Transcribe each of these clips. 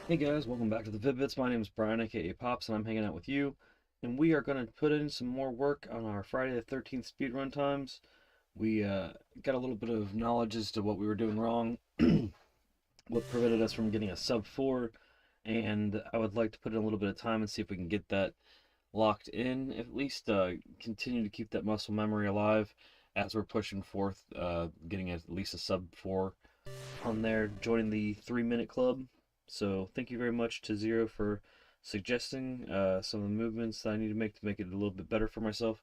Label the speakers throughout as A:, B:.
A: Hey guys, welcome back to the Vid-Bits. My name is Brian, aka Pops, and I'm hanging out with you. And we are going to put in some more work on our Friday the 13th speedrun times. We got a little bit of knowledge as to what we were doing wrong, what prevented us from getting a sub 4, and I would like to put in a little bit of time and see if we can get that locked in, at least continue to keep that muscle memory alive as we're pushing forth, getting at least a sub 4 on there, joining the 3 minute club. So thank you very much to Zero for suggesting some of the movements that I need to make it a little bit better for myself.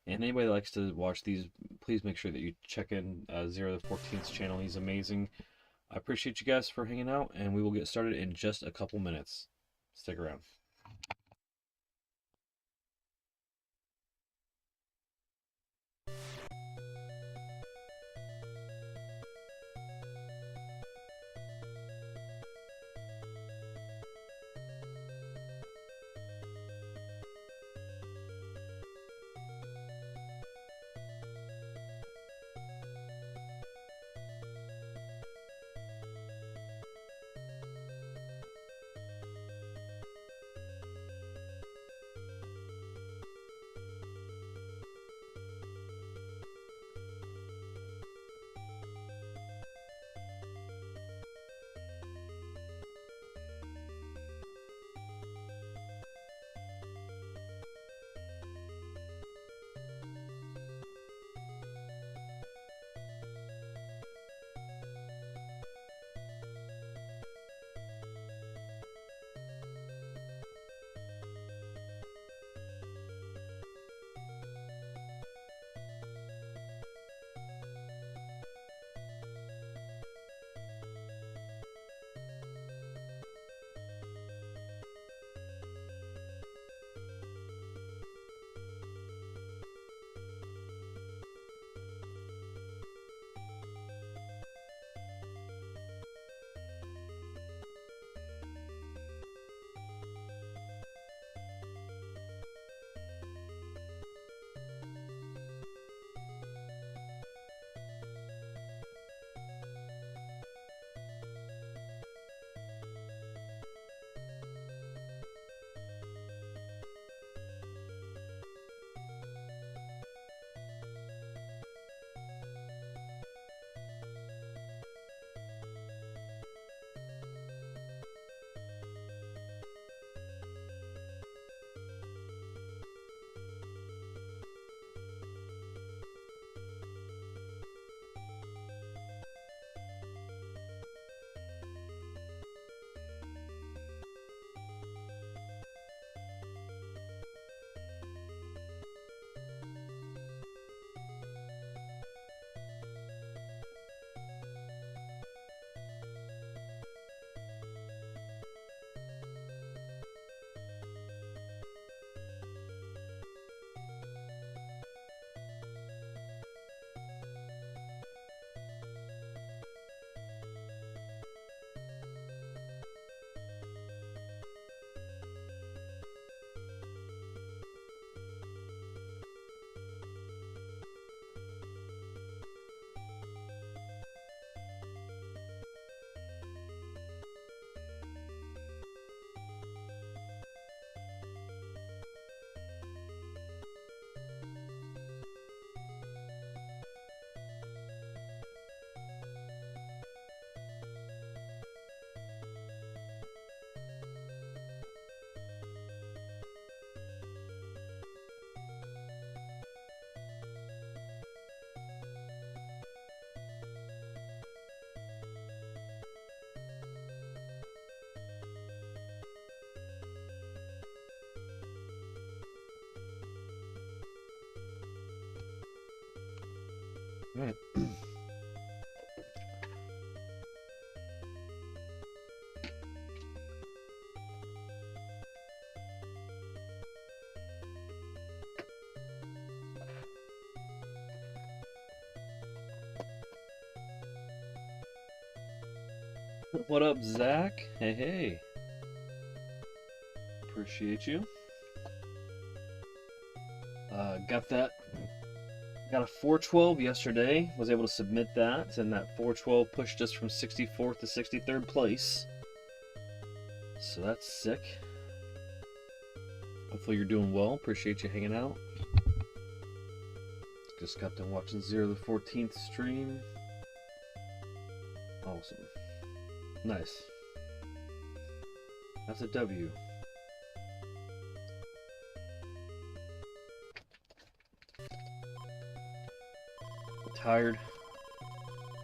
A: And anybody that likes to watch these, please make sure that you check in Zero the 14th's channel. He's amazing. I appreciate you guys for hanging out, and we will get started in just a couple minutes. Stick around. All right. What up, Zach? Hey, hey. Appreciate you. Got a 412 yesterday. Was able to submit that, and that 412 pushed us from 64th to 63rd place. So that's sick. Hopefully you're doing well. Appreciate you hanging out. Just got done watching Zero the 14th stream. Awesome. Nice. That's a W. Tired.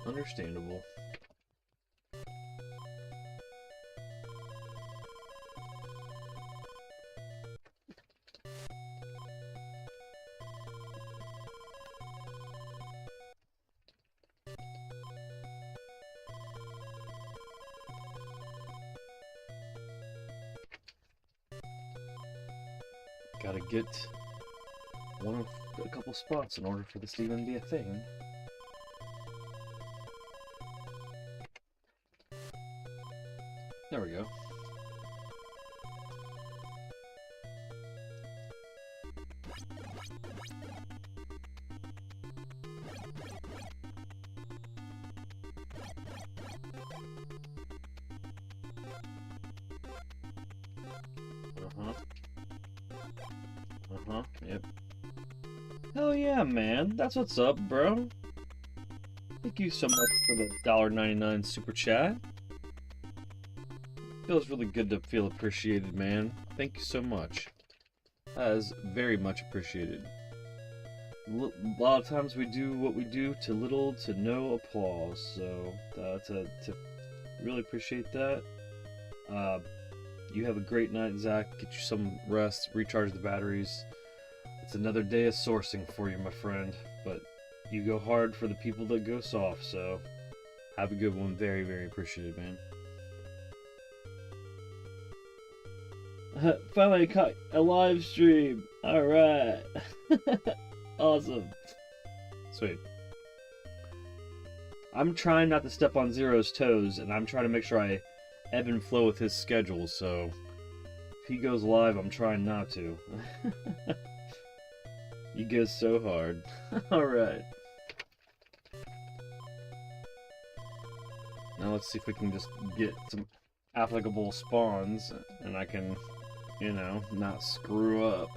A: Understandable. Gotta get one of a couple spots in order for this to even be a thing. There we go. Yep. Hell yeah, man. That's what's up, bro. Thank you so much for the $1.99 super chat. Feels really good to feel appreciated, man. Thank you so much. That is very much appreciated. A lot of times we do what we do to little to no applause, so to really appreciate that. You have a great night, Zach. Get you some rest, recharge the batteries. It's another day of sourcing for you, my friend, but you go hard for the people that go soft, so have a good one. Very, very appreciated, man. Finally caught a live stream. Alright. Awesome. Sweet. I'm trying not to step on Zero's toes, and I'm trying to make sure I ebb and flow with his schedule, so if he goes live, I'm trying not to. You go so hard. Alright. Now let's see if we can just get some applicable spawns, and I can, you know, not screw up.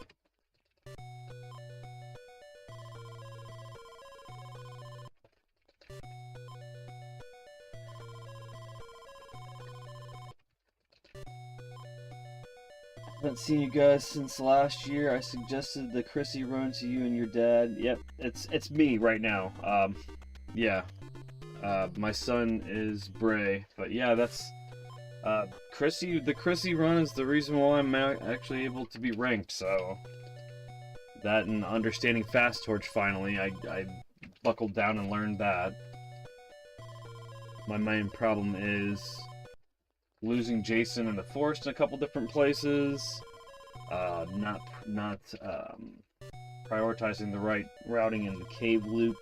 A: Haven't seen you guys since last year. I suggested the Chrissy run to you and your dad. Yep, it's me right now. Yeah. My son is Bray, but yeah, that's Chrissy. The Chrissy run is the reason why I'm actually able to be ranked. So that and understanding Fast Torch finally, I buckled down and learned that. My main problem is losing Jason in the forest in a couple different places, not prioritizing the right routing in the cave loop.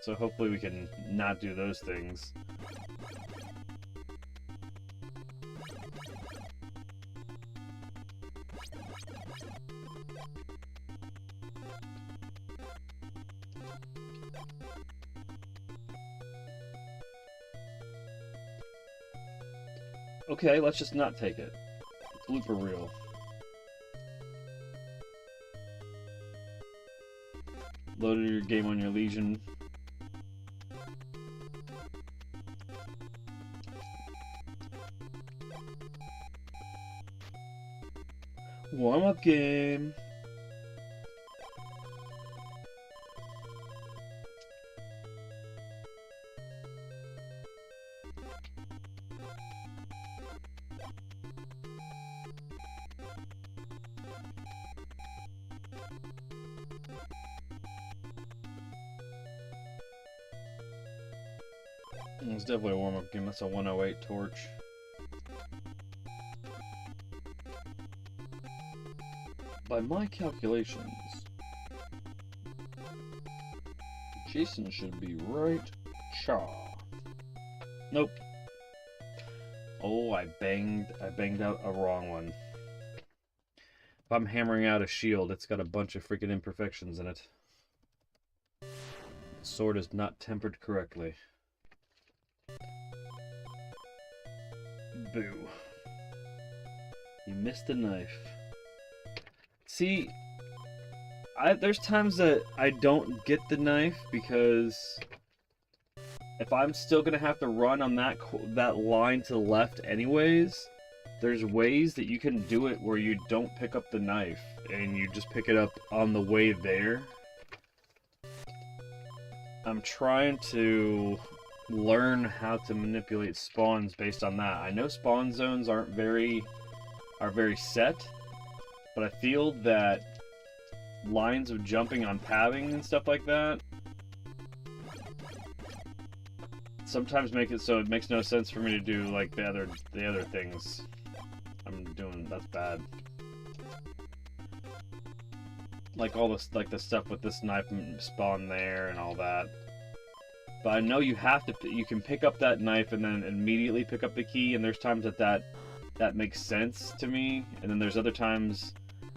A: So hopefully we can not do those things. Okay, let's just not take it. Blooper reel. Loaded your game on your Legion. Warm-up game. It's definitely a warm-up game. That's a 108 torch. By my calculations, Jason should be right. Chaw. Nope. Oh, I banged out a wrong one. If I'm hammering out a shield, it's got a bunch of freaking imperfections in it. The sword is not tempered correctly. Boo. You missed the knife. See, there's times that I don't get the knife because if I'm still gonna have to run on that line to the left anyways, there's ways that you can do it where you don't pick up the knife and you just pick it up on the way there. I'm trying to learn how to manipulate spawns based on that. I know spawn zones are very set, but I feel that lines of jumping on pathing and stuff like that sometimes make it so it makes no sense for me to do like the other things I'm doing. That's bad. Like all this, like the stuff with this knife spawn there and all that. But I know you can pick up that knife and then immediately pick up the key, and there's times that makes sense to me, and then there's other times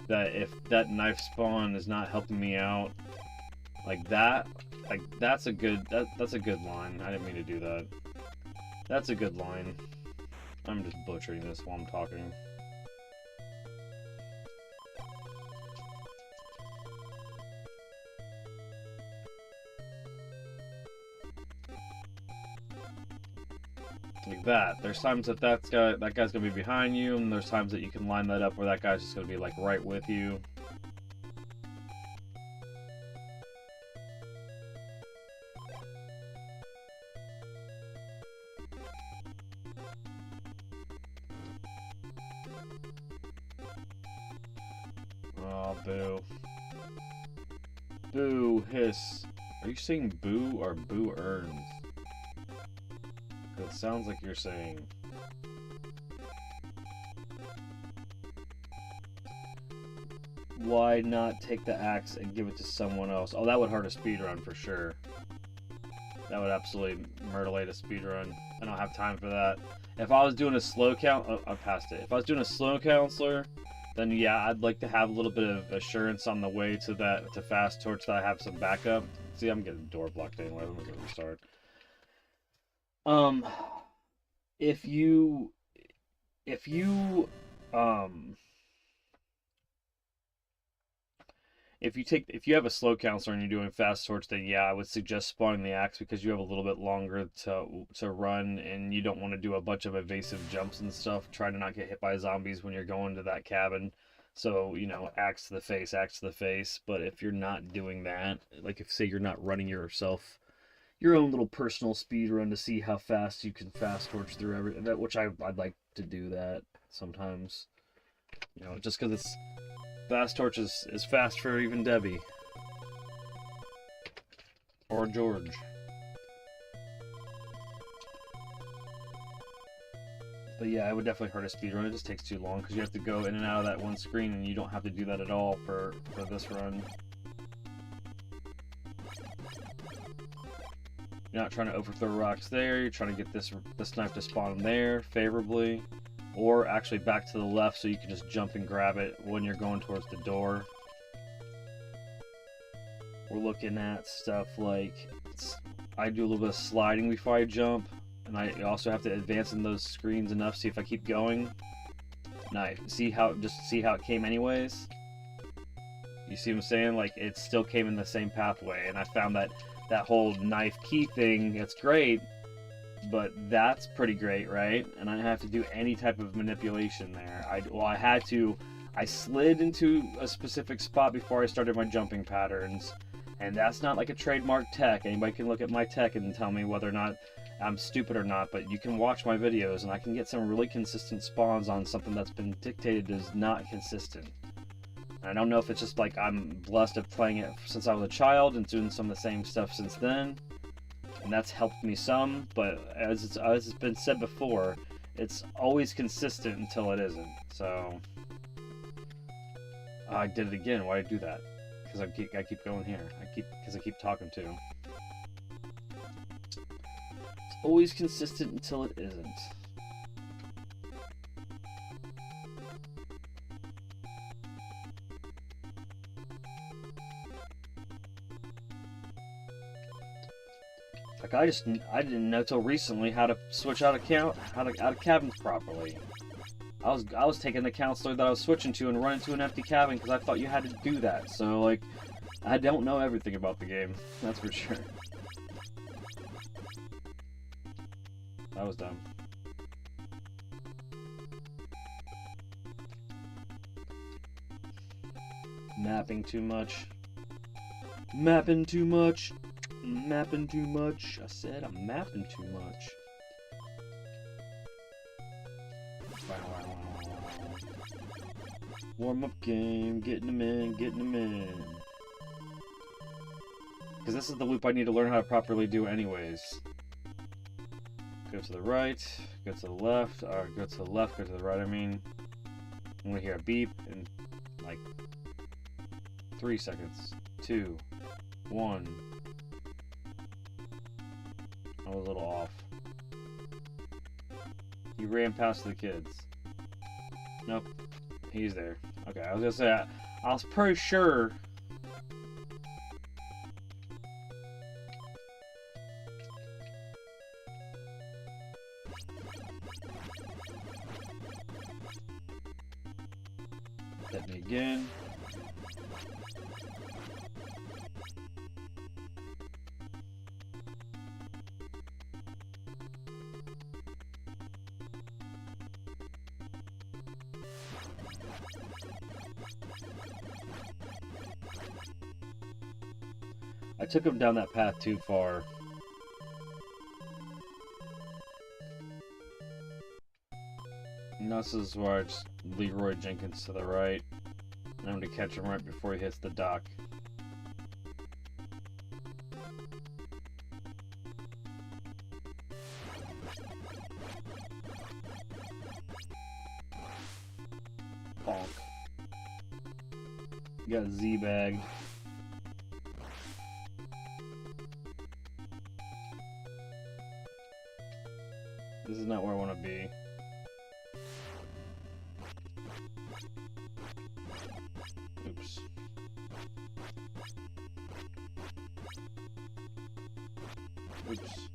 A: that if that knife spawn is not helping me out, that's a good line. I didn't mean to do that. That's a good line. I'm just butchering this while I'm talking. Like that. There's times that that guy's gonna be behind you, and there's times that you can line that up where that guy's just gonna be like right with you. Oh, boo. Boo, hiss. Are you saying boo or boo earns? It sounds like you're saying. Why not take the axe and give it to someone else? Oh, that would hurt a speedrun for sure. That would absolutely mutilate a speedrun. I don't have time for that. If I was doing a slow count, oh, I passed it. If I was doing a slow counselor, then yeah, I'd like to have a little bit of assurance on the way to fast torch that I have some backup. See, I'm getting door blocked anyway. I'm gonna restart. If you have a slow counselor and you're doing fast torch, then yeah, I would suggest spawning the axe because you have a little bit longer to run, and you don't want to do a bunch of evasive jumps and stuff. Try to not get hit by zombies when you're going to that cabin. So, you know, axe to the face, axe to the face. But if you're not doing that, like if say you're not running yourself your own little personal speed run to see how fast you can fast torch through everything, which I'd like to do that sometimes. You know, just because it's fast torch is fast for even Debbie or George. But yeah, it would definitely hurt a speedrun. It just takes too long because you have to go in and out of that one screen, and you don't have to do that at all for this run. You're not trying to overthrow rocks there. You're trying to get this knife to spawn there favorably, or actually back to the left so you can just jump and grab it when you're going towards the door. We're looking at stuff like I do a little bit of sliding before I jump, and I also have to advance in those screens enough. See if I keep going. Nice. See how it came anyways. You see what I'm saying? Like it still came in the same pathway, and I found that whole knife key thing, it's great, but that's pretty great, right? And I didn't have to do any type of manipulation there. I slid into a specific spot before I started my jumping patterns, and that's not like a trademark tech. Anybody can look at my tech and tell me whether or not I'm stupid or not, but you can watch my videos and I can get some really consistent spawns on something that's been dictated as not consistent. I don't know if it's just like I'm blessed of playing it since I was a child and doing some of the same stuff since then, and that's helped me some, but as it's been said before, it's always consistent until it isn't. So I did it again. Why did I do that? Because I keep going here. Because I keep talking to. It's always consistent until it isn't. Like I didn't know till recently how to switch out of cabins properly. I was taking the counselor that I was switching to and running to an empty cabin because I thought you had to do that. So like, I don't know everything about the game. That's for sure. That was dumb. Mapping too much. Mapping too much. Mapping too much. I said I'm mapping too much. Warm up game, getting them in, getting them in. Because this is the loop I need to learn how to properly do anyways. Go to the right, go to the left, or go to the left, go to the right, I mean. I'm gonna hear a beep in like 3 seconds. 2, 1. I was a little off. He ran past the kids. Nope. He's there. Okay, I was gonna say, I was pretty sure. Hit me again. I took him down that path too far. And this is where I just Leroy Jenkins to the right. And I'm going to catch him right before he hits the dock. Bonk. You got Z-bagged. This is not where I want to be. Oops. Oops.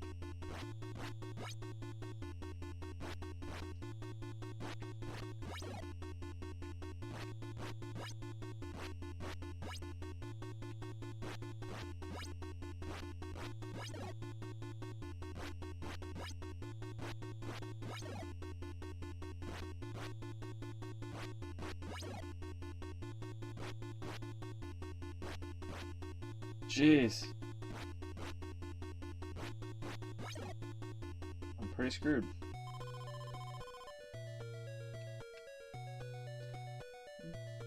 A: Jeez. I'm pretty screwed.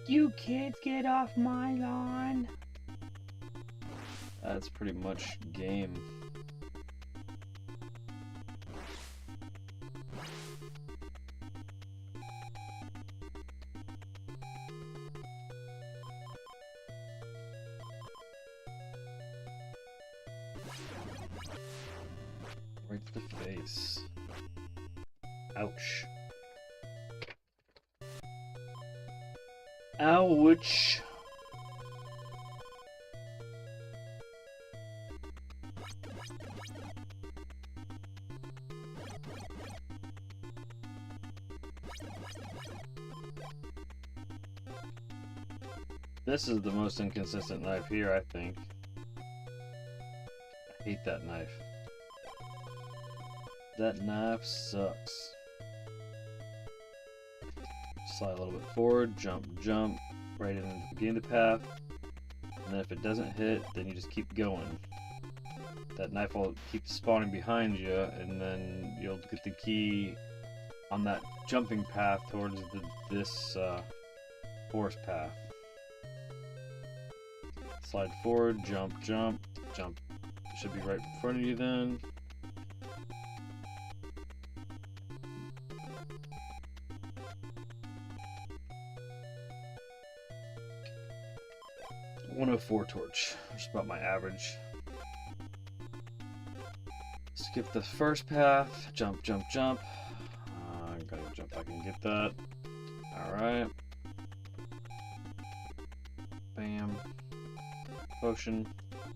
A: You kids get off my lawn. That's pretty much game. Right to the face. Ouch. Ouch. This is the most inconsistent knife here, I think. I hate that knife. That knife sucks. Slide a little bit forward, jump, jump, right in the beginning of the path. And then if it doesn't hit, then you just keep going. That knife will keep spawning behind you, and then you'll get the key on that jumping path towards this forest path. Slide forward, jump, jump, jump. It should be right in front of you then. .104 torch, just about my average. Skip the first path, jump, jump, jump. I gotta jump back and get that. Alright. Bam. Potion,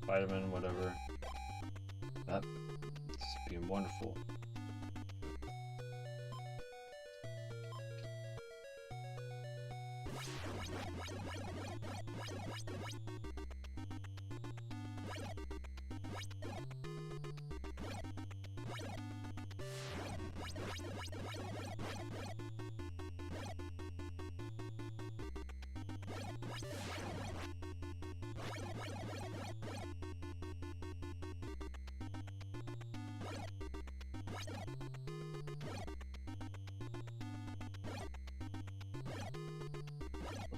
A: vitamin, whatever. That's being wonderful.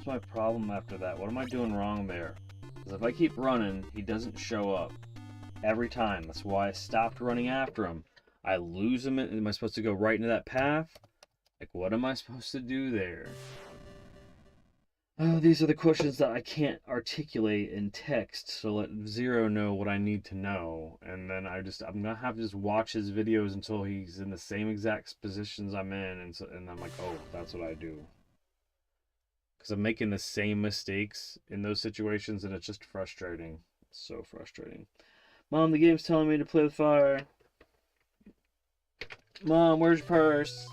A: What's my problem after that? What am I doing wrong there? Because if I keep running, he doesn't show up. Every time. That's why I stopped running after him. I lose him. Am I supposed to go right into that path? Like, what am I supposed to do there? Oh, these are the questions that I can't articulate in text to let Zero know what I need to know. And then I'm gonna have to just watch his videos until he's in the same exact positions I'm in. And I'm like, oh, that's what I do. Because I'm making the same mistakes in those situations, and it's just frustrating. It's so frustrating. Mom, the game's telling me to play with fire. Mom, where's your purse?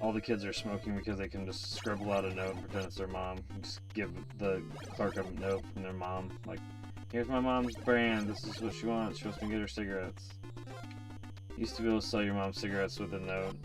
A: All the kids are smoking because they can just scribble out a note and pretend it's their mom. Just give the clerk a note from their mom. Like, here's my mom's brand. This is what she wants. She wants me to get her cigarettes. You used to be able to sell your mom cigarettes with a note.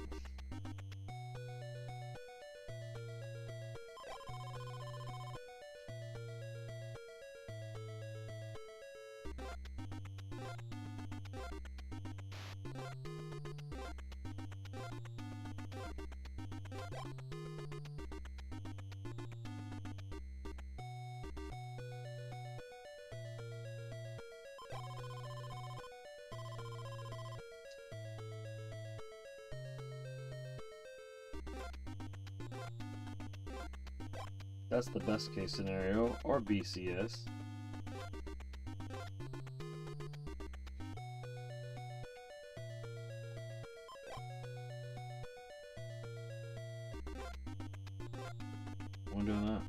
A: That's the best case scenario, or BCS. I'm doing that.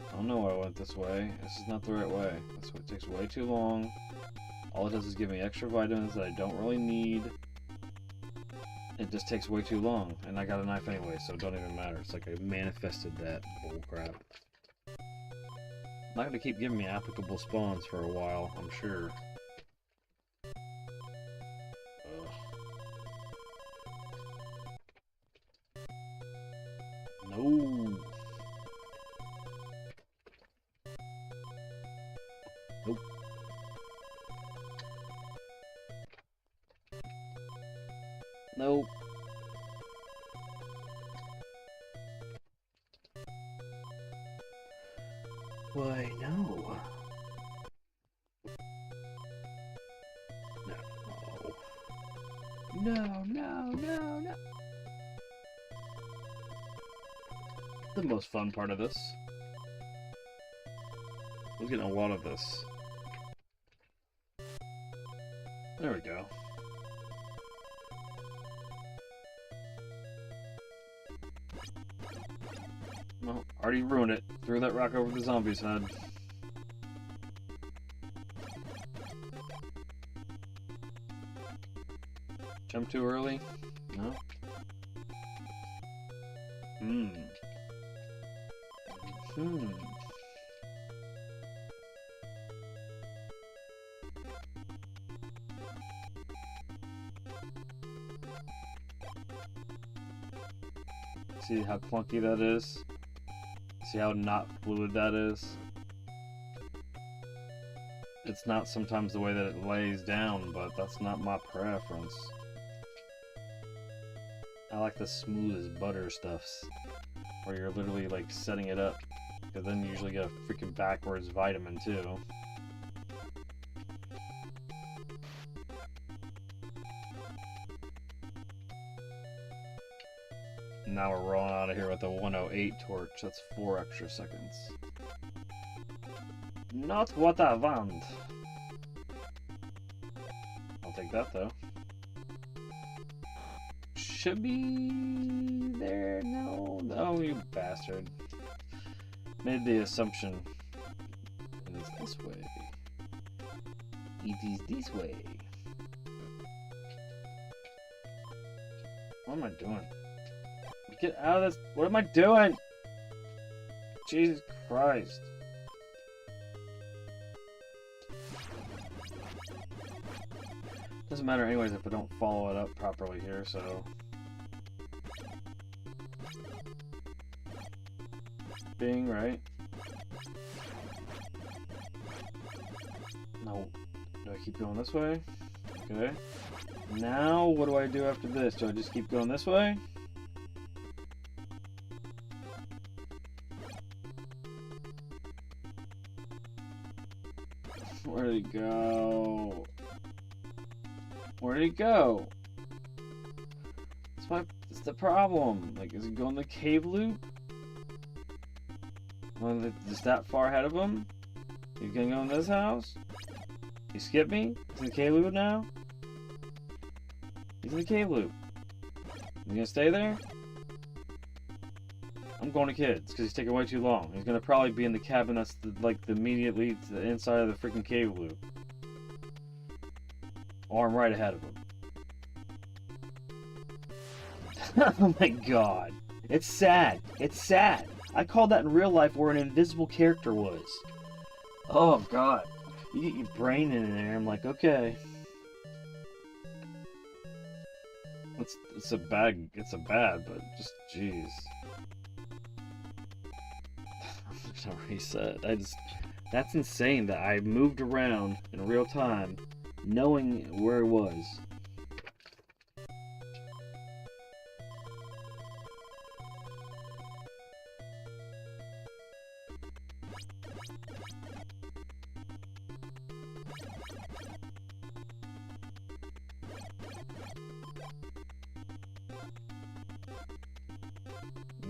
A: I don't know why I went this way. This is not the right way. This way takes way too long. All it does is give me extra vitamins that I don't really need. It just takes way too long. And I got a knife anyway, so it don't even matter. It's like I manifested that bullcrap. I'm not going to keep giving me applicable spawns for a while, I'm sure. No. Nope. Nope. Why, no. No. No. The most fun part of this. I was getting a lot of this. There we go. Well, already ruined it. Threw that rock over the zombie's head. Jump too early? No? See how clunky that is? See how not fluid that is? It's not sometimes the way that it lays down, but that's not my preference. I like the smooth as butter stuffs, where you're literally like setting it up, because then you usually get a freaking backwards vitamin too. Now we're rolling out of here with a 108 torch. That's 4 extra seconds. Not what I want. I'll take that though. Should be there. No. Oh, you bastard. Made the assumption it is this way. It is this way. What am I doing? Get out of this. What am I doing? Jesus Christ. Doesn't matter anyways if I don't follow it up properly here, so. Bing, right? No. Do I keep going this way? Okay. Now, what do I do after this? Do I just keep going this way? Where did he go? Where did he go? That's the problem. Like, is he going the cave loop? Well, is that far ahead of him? He's gonna go in this house? He skipped me? He's in the cave loop now? He's in the cave loop. You gonna stay there? I'm going to kids because he's taking way too long. He's gonna probably be in the cabin that's immediately to the inside of the freaking cave loop. Or I'm right ahead of him. Oh my god. It's sad. It's sad. I called that in real life where an invisible character was. Oh god. You get your brain in there, I'm like, okay. It's a bad, but just jeez. I'm already said. That's insane that I moved around in real time, knowing where it was.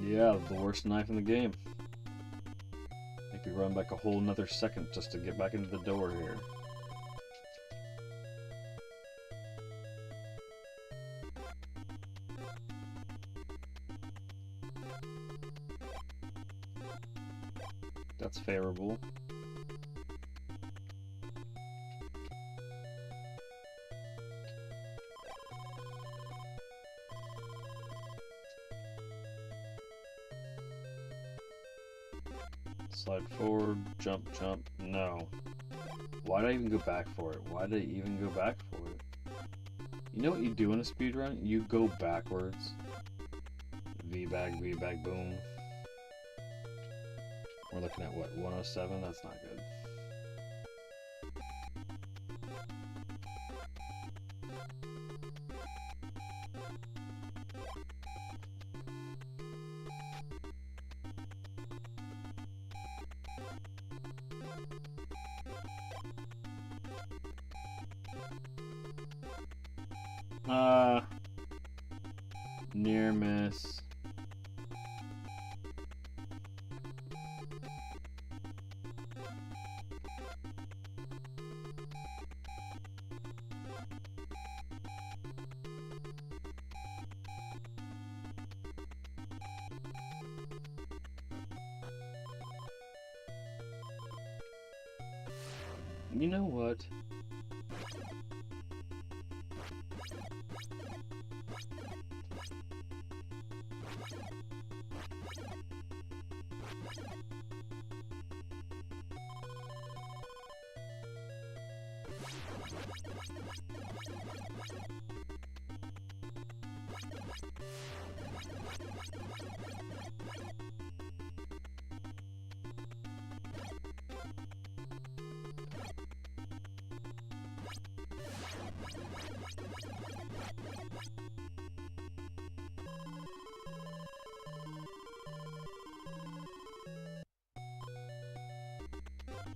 A: Yeah, the worst knife in the game. Make me run back a whole nother second just to get back into the door here. That's favorable. Slide forward, jump, jump. No. Why did I even go back for it? Why did I even go back for it? You know what you do in a speedrun? You go backwards. V-bag, boom. We're looking at what, 107? That's not good. Near miss. You know what?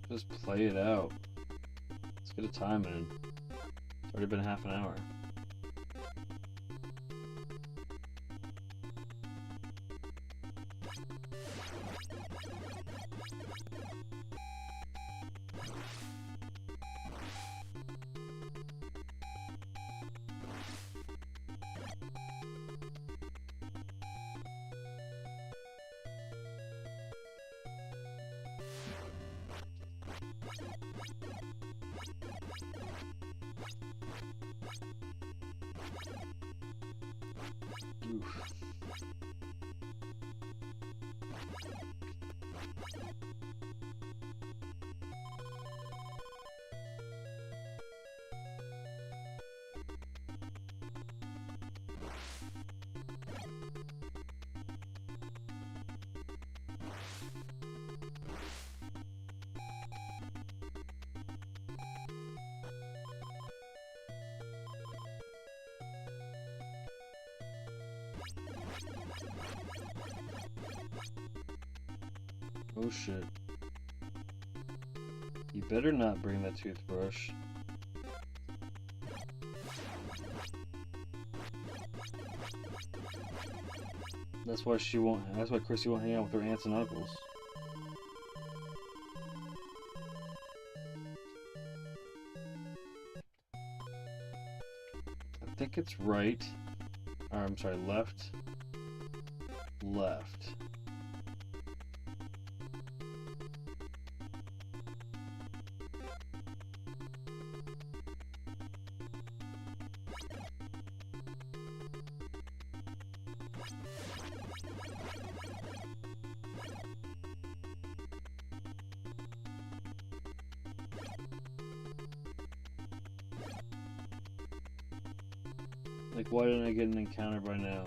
A: Just play it out. Let's get a time in. It's already been half an hour. Oof. Oh shit. You better not bring that toothbrush. That's why Chrissy won't hang out with her aunts and uncles. I think it's right. Or, I'm sorry, left. Left. Like, why didn't I get an encounter by now?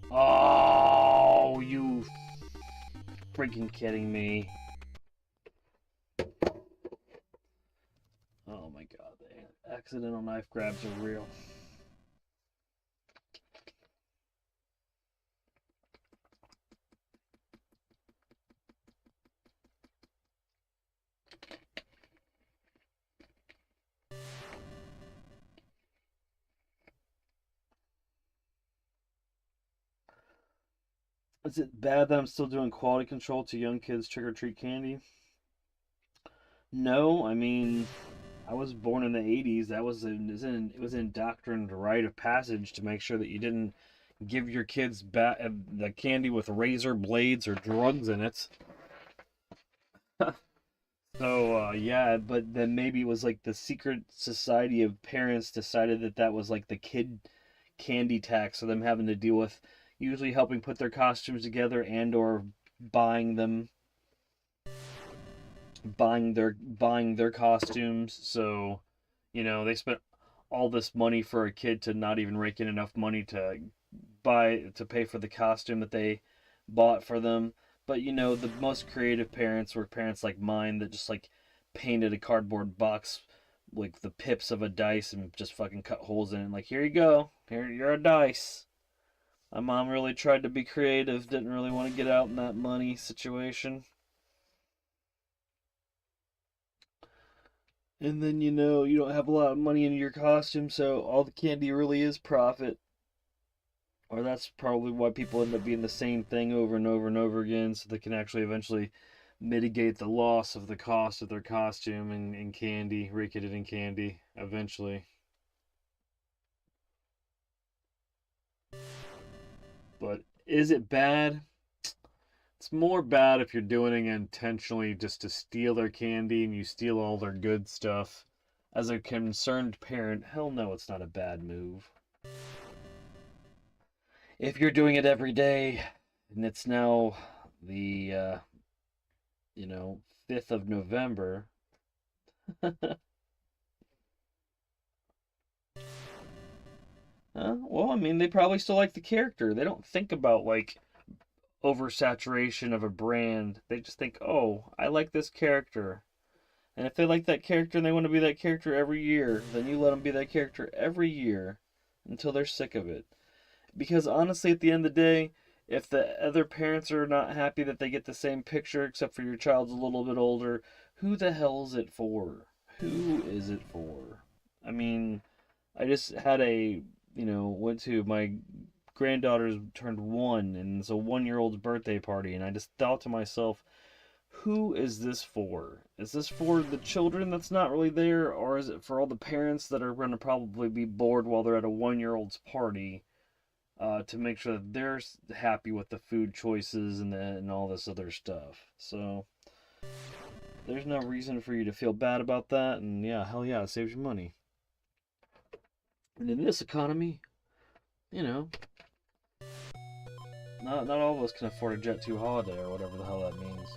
A: Oh, you freaking kidding me. Oh my god, the accidental knife grabs are real. Is it bad that I'm still doing quality control to young kids trick-or-treat candy? No, I mean, I was born in the 80s. It was in doctrine rite of passage to make sure that you didn't give your kids the candy with razor blades or drugs in it. So, yeah, but then maybe it was like the secret society of parents decided that that was like the kid candy tax, so them having to deal with usually helping put their costumes together and or buying them buying their costumes. So, they spent all this money for a kid to not even rake in enough money to pay for the costume that they bought for them. But the most creative parents were parents like mine that just like painted a cardboard box like the pips of a dice and just fucking cut holes in it. Like, here you go. Here, you're a dice. My mom really tried to be creative, didn't really want to get out in that money situation. And then, you don't have a lot of money in your costume, so all the candy really is profit. Or that's probably why people end up being the same thing over and over and over again, so they can actually eventually mitigate the loss of the cost of their costume and candy, rake it in candy, eventually. But is it bad? It's more bad if you're doing it intentionally just to steal their candy and you steal all their good stuff. As a concerned parent, hell no, it's not a bad move. If you're doing it every day, and it's now the, 5th of November. Well, I mean, they probably still like the character. They don't think about, like, oversaturation of a brand. They just think, oh, I like this character. And if they like that character and they want to be that character every year, then you let them be that character every year until they're sick of it. Because honestly, at the end of the day, if the other parents are not happy that they get the same picture, except for your child's a little bit older, who the hell is it for? Who is it for? I mean, I just had a went to my granddaughter's turned 1, and it's a 1-year-old's birthday party, and I just thought to myself, who is this for? Is this for the children that's not really there, or is it for all the parents that are going to probably be bored while they're at a 1-year-old's party, to make sure that they're happy with the food choices and all this other stuff? So there's no reason for you to feel bad about that, and yeah, hell yeah, it saves you money. And in this economy, you know, not all of us can afford a Jet 2 holiday or whatever the hell that means.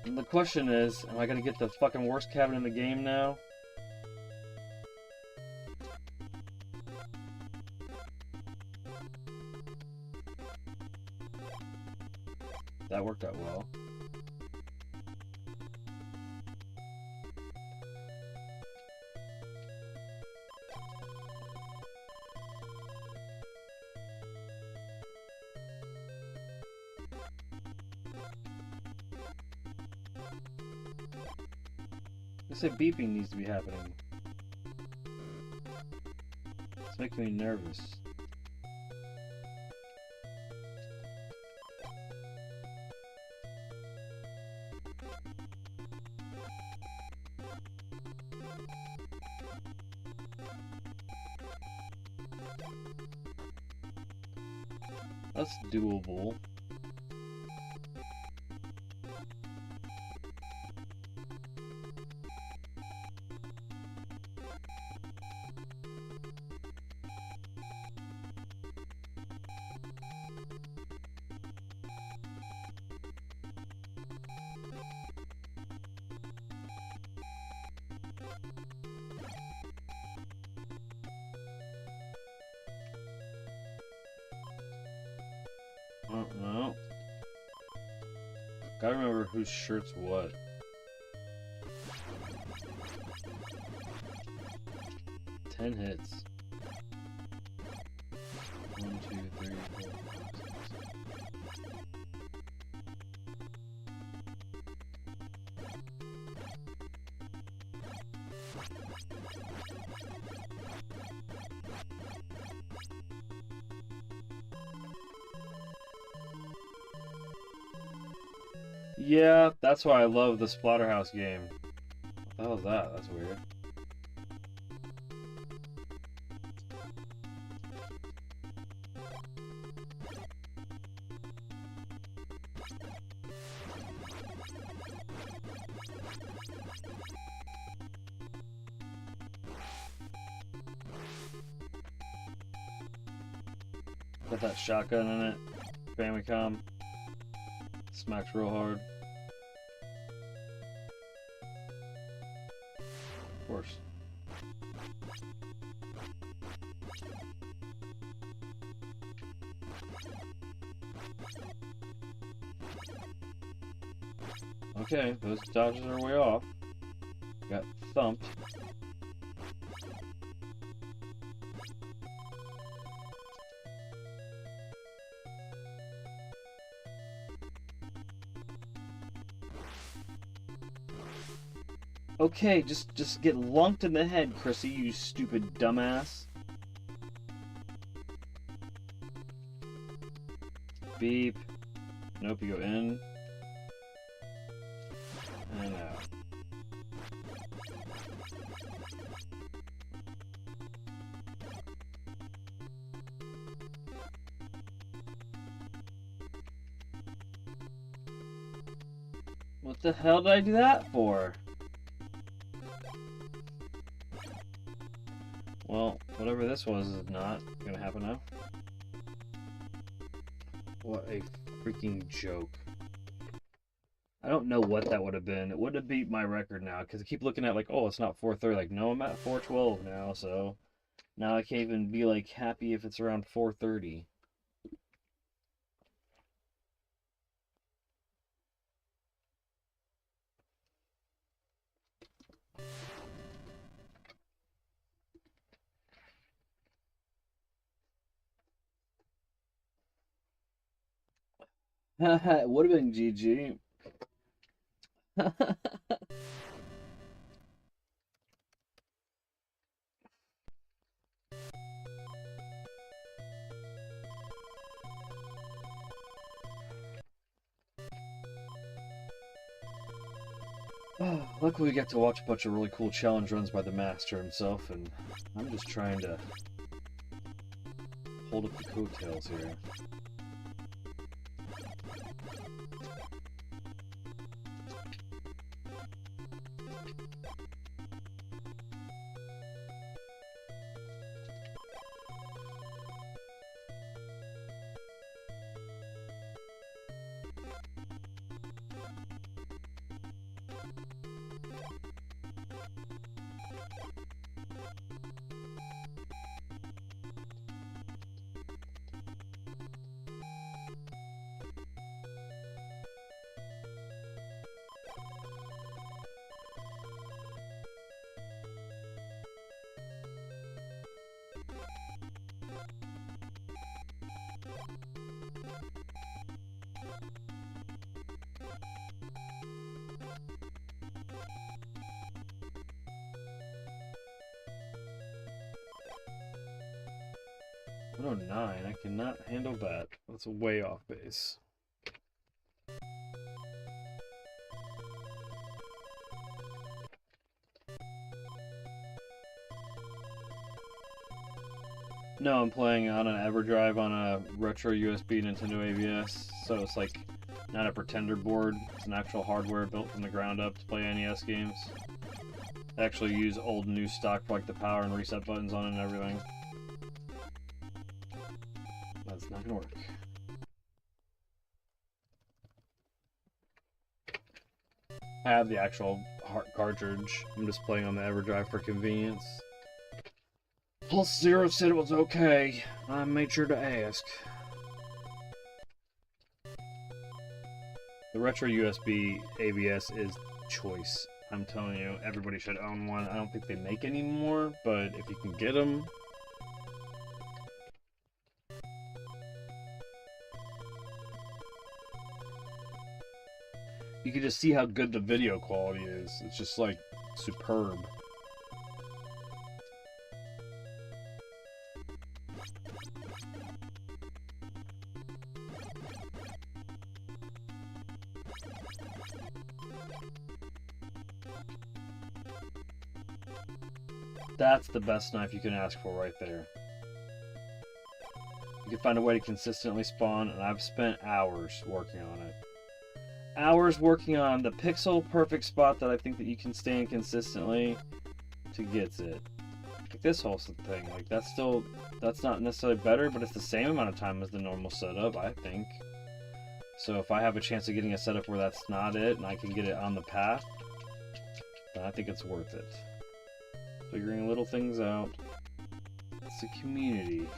A: And the question is, am I gonna get the fucking worst cabin in the game now? That worked out well. I say beeping needs to be happening. It's making me nervous. That's doable. Oh, no. Gotta remember whose shirt's what. Ten hits. 1, 2, 3, 4, 5, 6. Yeah, that's why I love the Splatterhouse game. What the hell is that? That's weird. Got that shotgun in it. Famicom. Smacks real hard. Of course. Okay, those dodges are way off. Got thumped. Okay, just get lunked in the head, Chrissy, you stupid dumbass. Beep. Nope, you go in. And out. What the hell did I do that for? Well, whatever this was is not gonna happen now. What a freaking joke. I don't know what that would have been. It would have beat my record now, because I keep looking at like, oh, it's not 4:30. Like, no, I'm at 4:12 now, so now I can't even be like happy if it's around 4:30. It would have been GG. Luckily, we get to watch a bunch of really cool challenge runs by the master himself, and I'm just trying to hold up the coattails here. Oh, 9. I cannot handle that. That's way off base. No, I'm playing on an EverDrive on a retro USB Nintendo ABS, so it's like not a pretender board. It's an actual hardware built from the ground up to play NES games. I actually use old new stock for like the power and reset buttons on it and everything. That's not gonna work. I have the actual cartridge. I'm just playing on the EverDrive for convenience. Pulse Zero said it was okay. I made sure to ask. The retro USB ABS is choice. I'm telling you, everybody should own one. I don't think they make any more, but if you can get them, you can just see how good the video quality is. It's just like superb. That's the best knife you can ask for right there. You can find a way to consistently spawn, and I've spent hours working on it. Hours working on the pixel perfect spot that I think that you can stand consistently to get it. Like this whole thing, like that's not necessarily better, but it's the same amount of time as the normal setup, I think. So if I have a chance of getting a setup where that's not it, and I can get it on the path, then I think it's worth it. Figuring little things out. It's a community.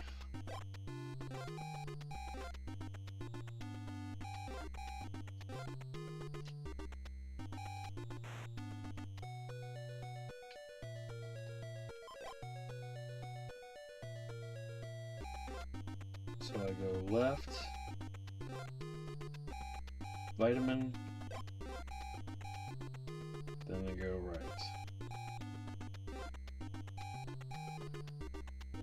A: So I go left, vitamin, then I go right.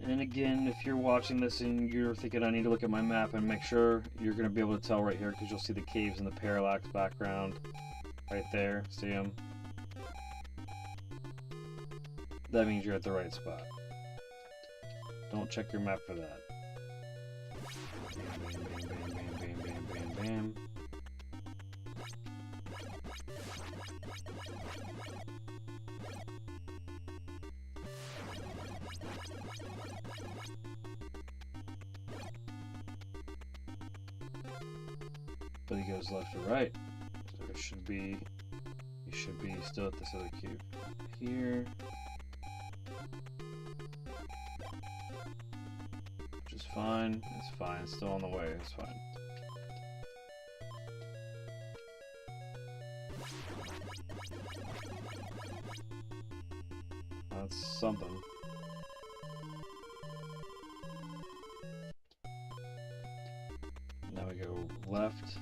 A: And again, if you're watching this and you're thinking I need to look at my map and make sure, you're going to be able to tell right here because you'll see the caves in the parallax background right there. See them? That means you're at the right spot. Don't check your map for that. Bam, bam, bam, bam, bam, bam, bam, bam. But he goes left to right. So it should be, he should be still at this other cube here. Which is fine. It's fine. It's still on the way. It's fine. That's something. Now we go left.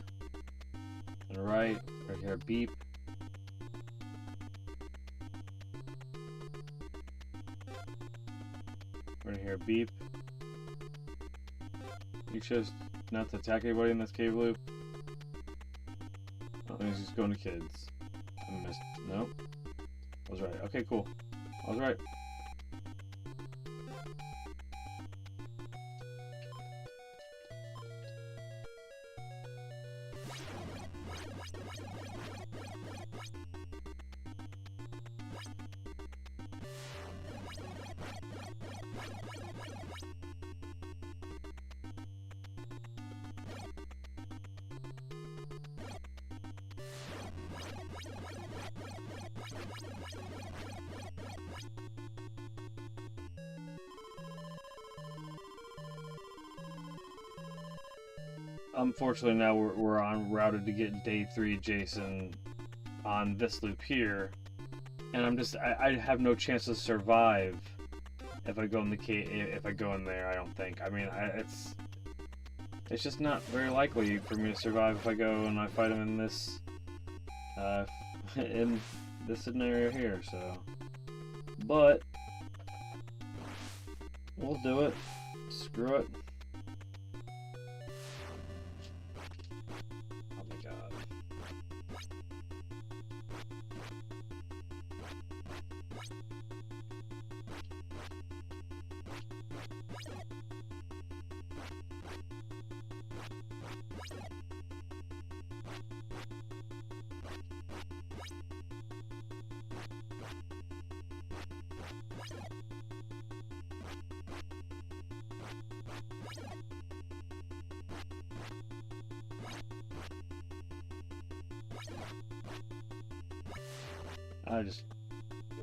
A: hear a beep. We're gonna hear a beep. You chose not to attack anybody in this cave loop. Oh, he's just going to kids. I missed. Nope. I was right. Okay, cool. I was right. Unfortunately, now we're on routed to get day 3 Jason on this loop here, and I have no chance to survive if I go in the cave. If I go in there, I don't think. I mean, it's just not very likely for me to survive if I go and I fight him in this scenario here. So, but we'll do it. Screw it.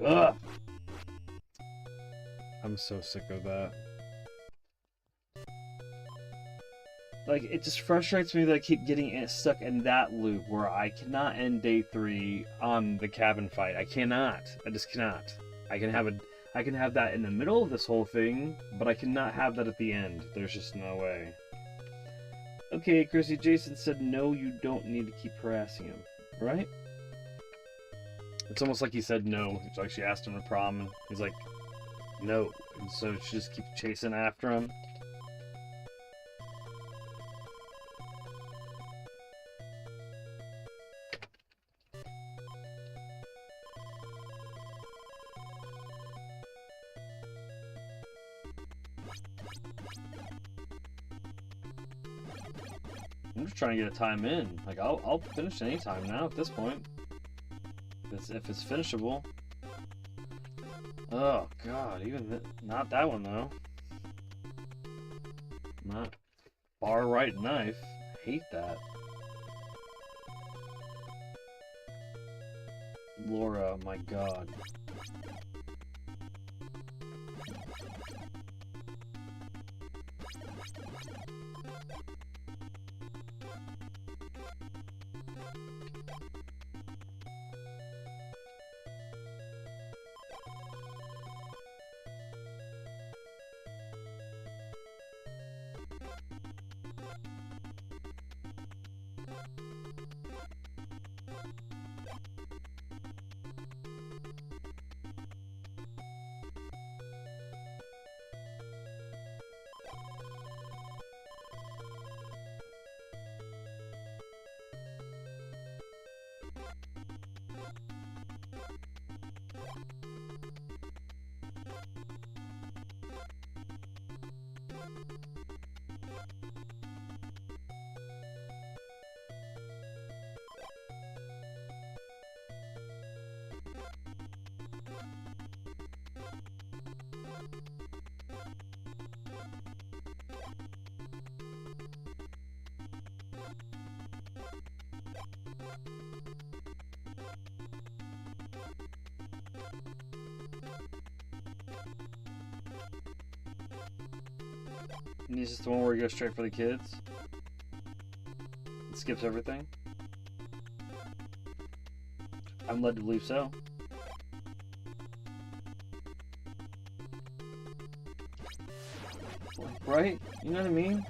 A: Ugh! I'm so sick of that. Like, it just frustrates me that I keep getting stuck in that loop where I cannot end day 3 on the cabin fight. I cannot. I just cannot. I can have that in the middle of this whole thing, but I cannot have that at the end. There's just no way. Okay, Chrissy, Jason said no, you don't need to keep harassing him, right? It's almost like he said no. It's like she asked him a problem, and he's like, no. And so she just keeps chasing after him. I'm just trying to get a time in. Like, I'll finish any time now at this point. If it's finishable. Oh god, even not that one though. Not far right knife. Hate that. Laura, my god. And is this the one where you go straight for the kids? It skips everything? I'm led to believe so. Right? You know what I mean?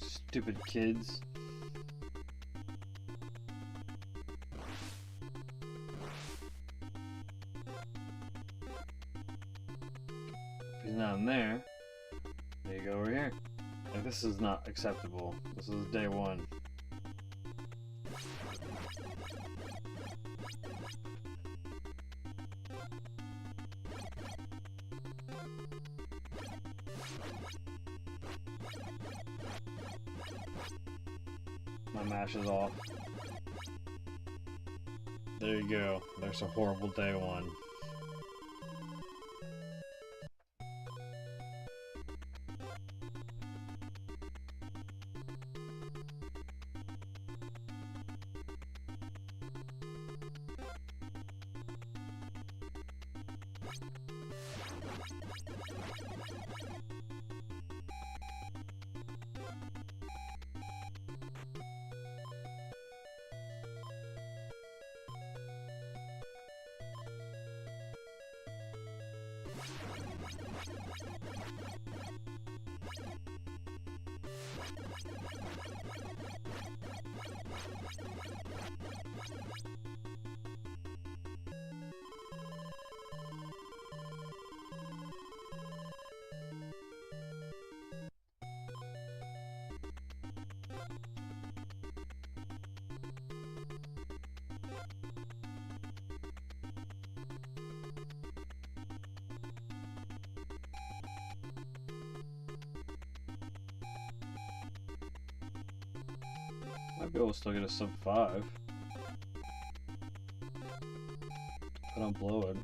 A: Stupid kids. If he's not in there, you go over here. Like, this is not acceptable. This is day one. My mash is off. There you go. There's a horrible day one. Might be able to still get a sub 5. If I don't blow it.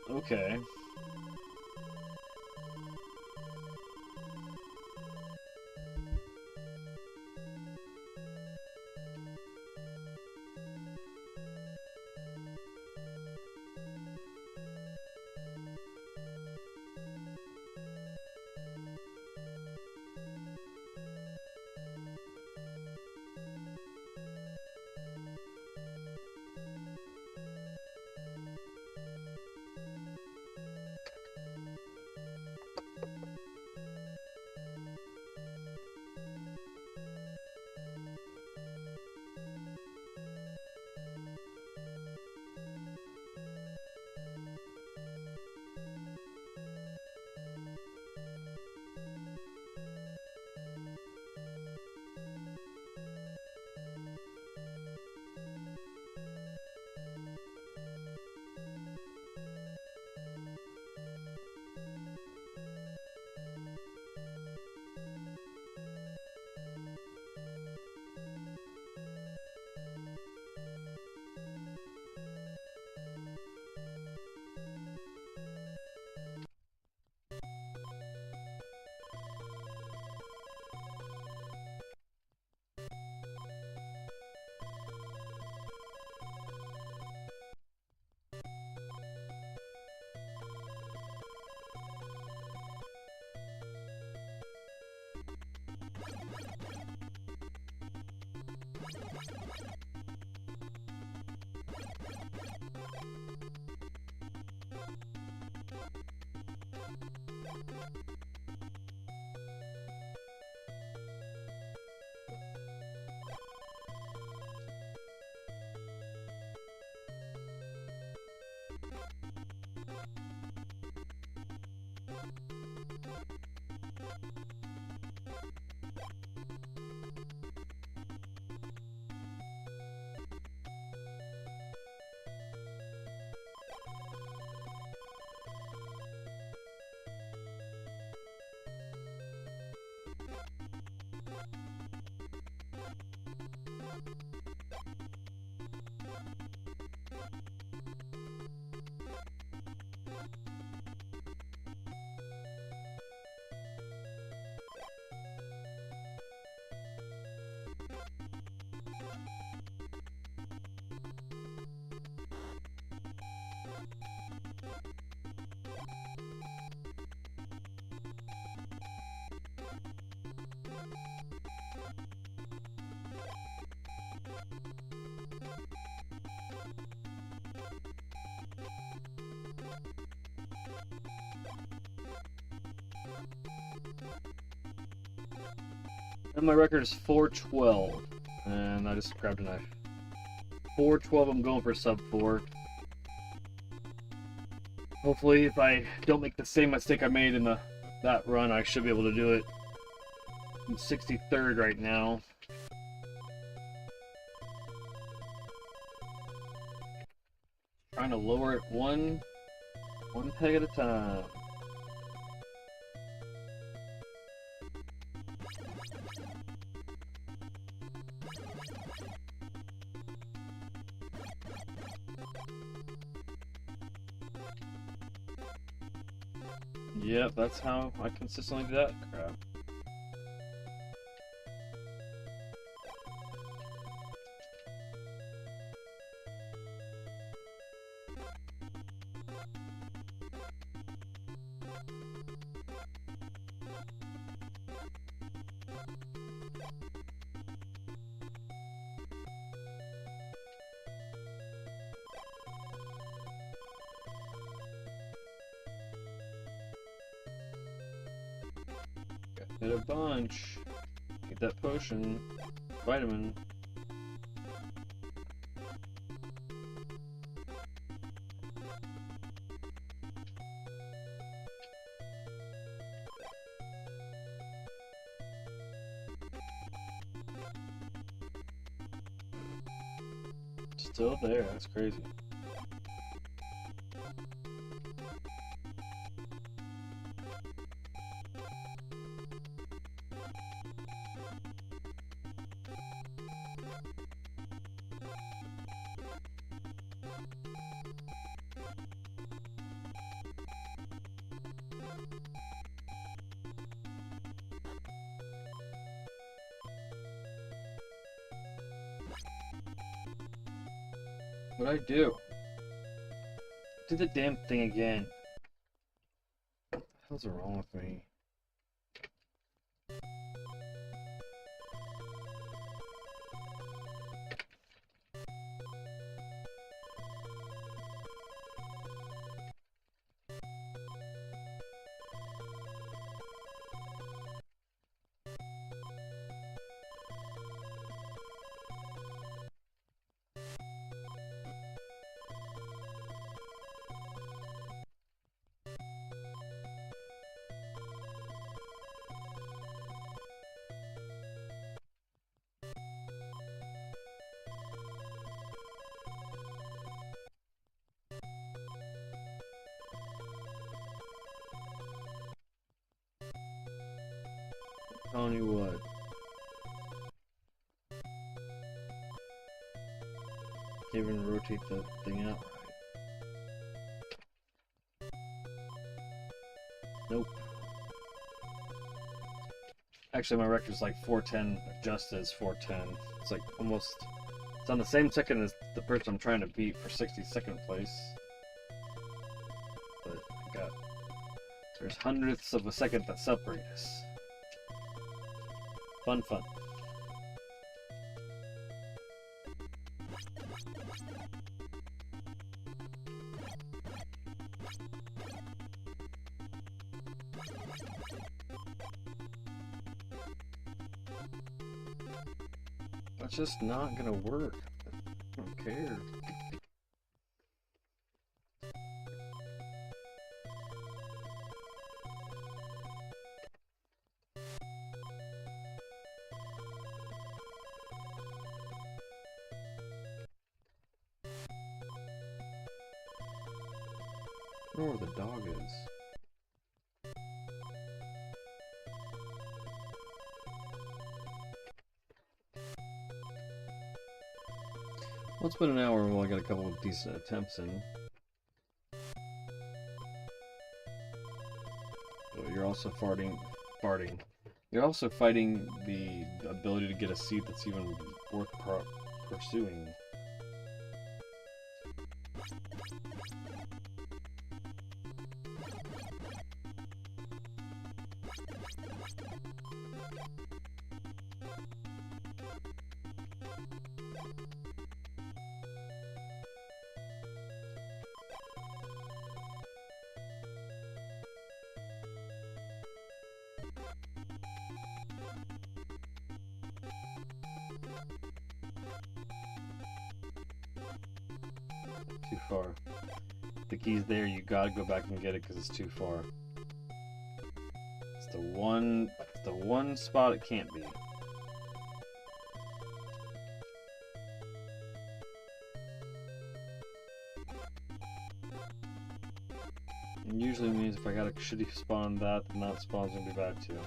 A: Okay. And my record is 412, and I just grabbed a knife. 412, I'm going for sub 4. Hopefully, if I don't make the same mistake I made in that run, I should be able to do it. I'm 63rd right now. Trying to lower it one peg at a time. Yep, that's how I consistently do that crap. Hit a bunch. Get that potion. Vitamin. Still there, that's crazy. What'd I do? Did the damn thing again. What the hell's wrong with me? Telling you what. Can't even rotate the thing out right. Nope. Actually, my record's like 410, adjusted as 410. It's like almost, it's on the same second as the person I'm trying to beat for 62nd place. But I got, there's hundredths of a second that separate us. Fun, fun. That's just not gonna work. I don't care. I don't know where the dog is. Well, it's been an hour and we've only got a couple of decent attempts in. But you're also farting. You're also fighting the ability to get a seat that's even worth pursuing. Too far. The key's there, you gotta go back and get it because it's too far. It's the one spot it can't be. And usually means if I got a shitty spawn that, then that spawn's gonna be bad too.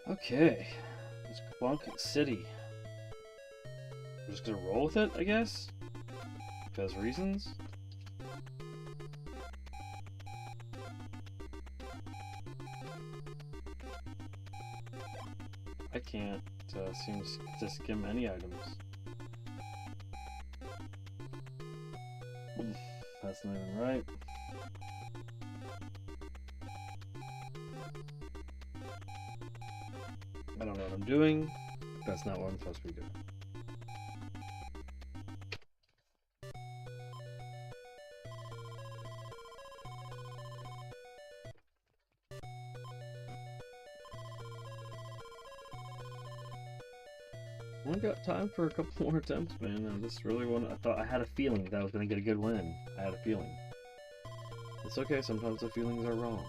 A: Okay, let's Clunk City. We're just gonna roll with it, I guess? Because reasons? I can't seem to skim any items. That's not even right. I don't know what I'm doing. That's not what I'm supposed to be doing. I only got time for a couple more attempts, man. I just really I thought I had a feeling that I was going to get a good win. I had a feeling. It's okay, sometimes the feelings are wrong.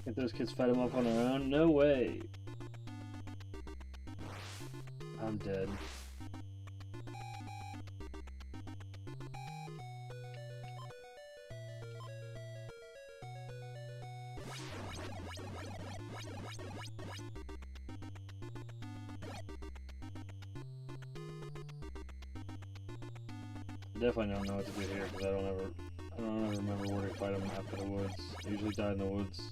A: If those kids fight him up on their own? No way. I'm dead. Definitely don't know what to do here because I don't ever remember where to fight him after the woods. I usually die in the woods.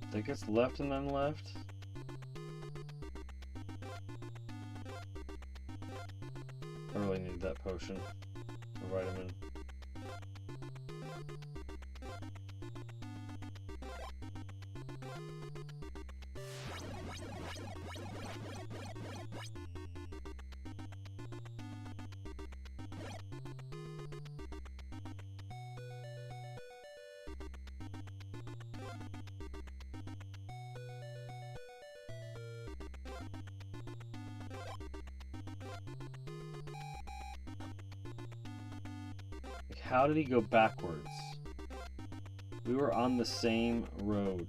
A: I think it's left and then left. I really need that potion or vitamin. How did he go backwards? We were on the same road.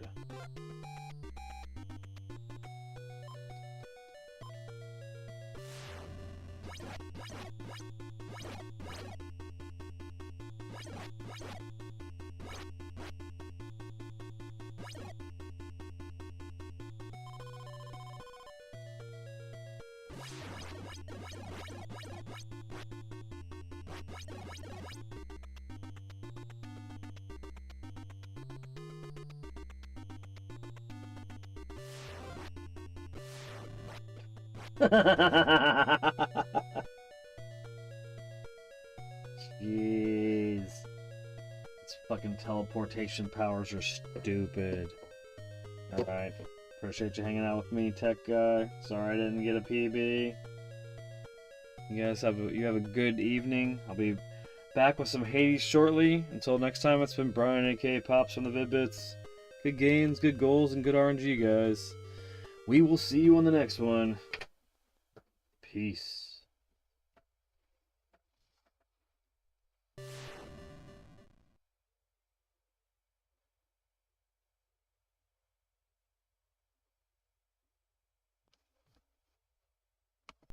A: Jeez. Its fucking teleportation powers are stupid. Alright. Appreciate you hanging out with me, tech guy. Sorry I didn't get a PB. You guys have a good evening. I'll be back with some Hades shortly. Until next time, it's been Brian, aka Pops from the Vid-Bits. Good games, good goals, and good RNG, guys. We will see you on the next one. Peace.